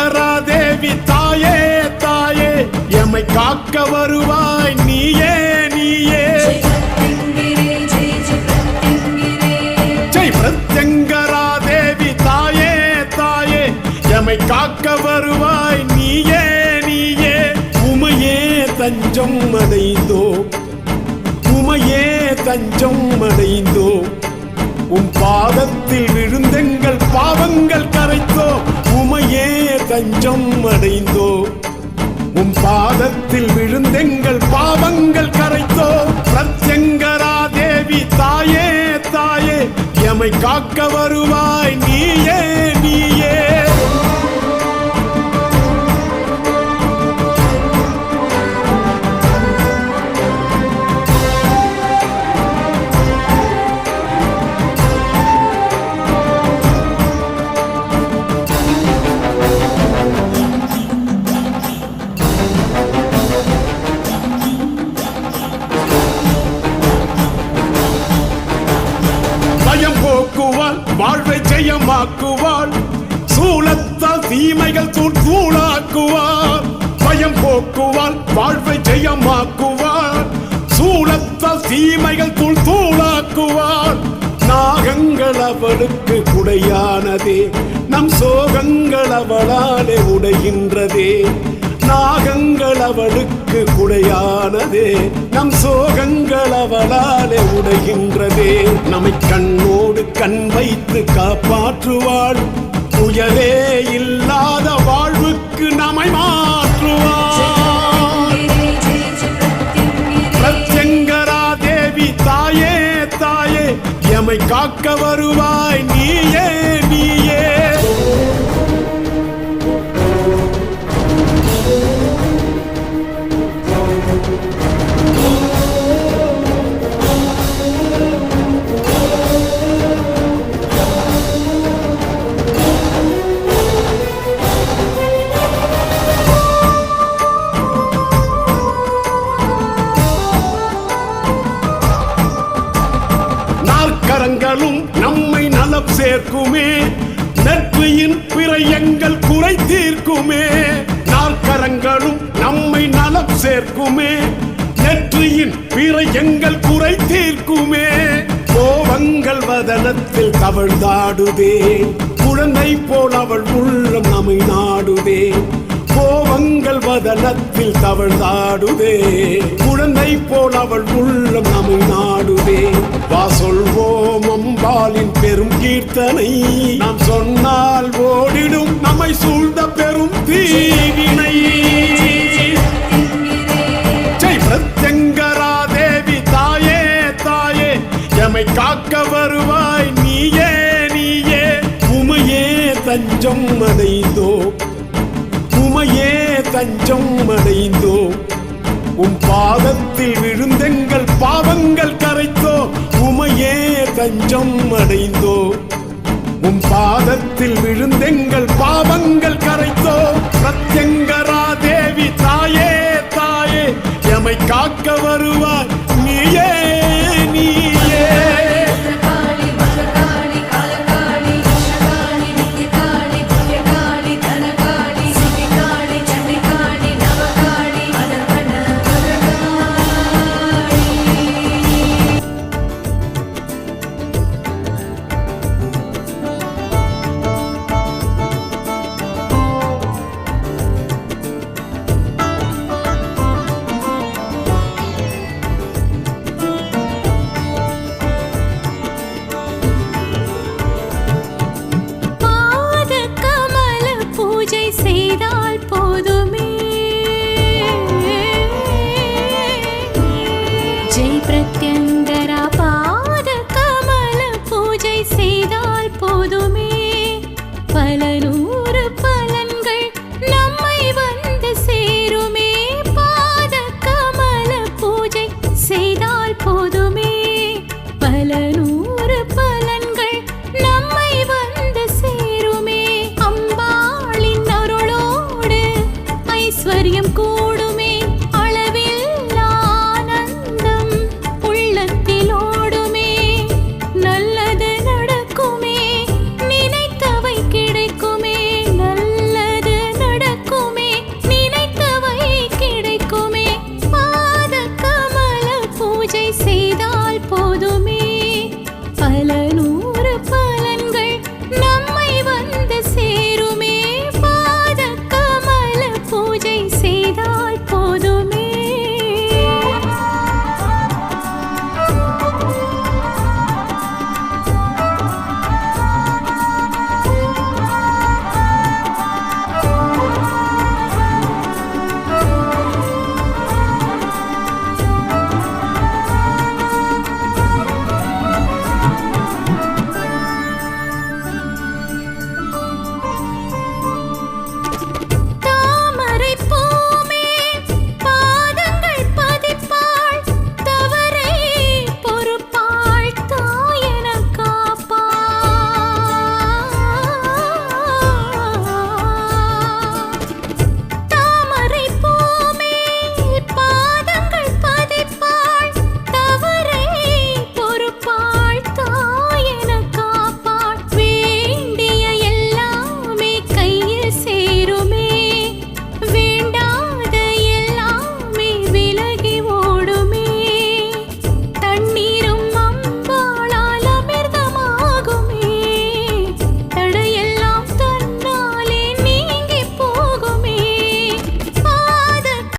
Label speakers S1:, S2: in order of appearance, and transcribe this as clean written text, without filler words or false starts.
S1: பிரத்யங்கரா தேவி தாயே தாயே எமை காக்க வருவாய் நீயே நீயே. ஜெய் பிரத்யங்கரா தேவி தாயே தாயே எமை காக்க வருவாய் நீயே நீயே. உமையே தஞ்சம் அடைந்தோ உமையே தஞ்சம் அடைந்தோ உன் பாதத்தில் விழுந்தெங்கள் பாவங்கள் கரைத்தோ. உமையே தஞ்சம் அடைந்தோ உன் பாதத்தில் விழுந்தெங்கள் பாவங்கள் கரைத்தோ. பிரத்யங்கரா தேவி தாயே தாயே எமை காக்க வருவாய் நீயே நீயே. வாழ்வை ஜெயமாக்குவாள் சூலத்தால் தீமைகள் தூளாக்குவாள். பயம் போக்குவாள் வாழ்வை ஜெயமாக்குவாள் சூலத்தால் தீமைகள் தூளாக்குவாள். நாகங்கள் அவளுக்கு குடையானதே நம் சோகங்கள் அவளாலே உடைகின்றதே. நாகங்கள் அவளுக்கு குடையானதே நம் சோகங்கள் அவளாலே உடைகின்றதே. நம்மை கண்ணோடு கண் வைத்து காப்பாற்றுவாள் துயரே இல்லாத வாழ்வுக்கு நம்மை மாற்றுவாள். பிரத்யங்கரா தேவி தாயே தாயே எமை காக்க வருவாய் நீயே நீயே. கரங்களும் நம்மை நலம் சேர்க்குமே நெற்றியின் பிறையங்கள் குறை தீர்க்குமே. நாற்கரங்களும் நம்மை நலம் சேர்க்குமே நெற்றியின் பிறையங்கள் குறை தீர்க்குமே. கோபங்கள் வதனத்தில் தவழ்ந்தாடுதே குழந்தை போல் அவள் உள்ளம் நம்மை நாடுதே. கோபங்கள் வதனத்தில் தவழ்ந்தாடுதே குழந்தை போல் அவள் உள்ளம் நம்மை நாடுதே. வா சொல்வோம் அம்பாளின் பெரும் கீர்த்தனை நாம் சொன்னால் ஓடிடும் நம்மை சூழ்ந்த பெரும் தீவினை. ஜெய் பிரத்யங்கரா தேவி தாயே தாயே எமை காக்க வருவாய் நீயே நீயே. உமையே தஞ்சம் அடைந்தோ உமையே தஞ்சம் அடைந்தோ உன் பாதத்தில் விழுந்தெங்கள் பாவங்கள் கரைத்தோ. உமையே தஞ்சம் அடைந்தோ உன் பாதத்தில் விழுந்தெங்கள் பாவங்கள் கரைத்தோ. பிரத்யங்கரா தேவி தாயே தாயே எமை காக்க வருவாய் நீயே நீயே.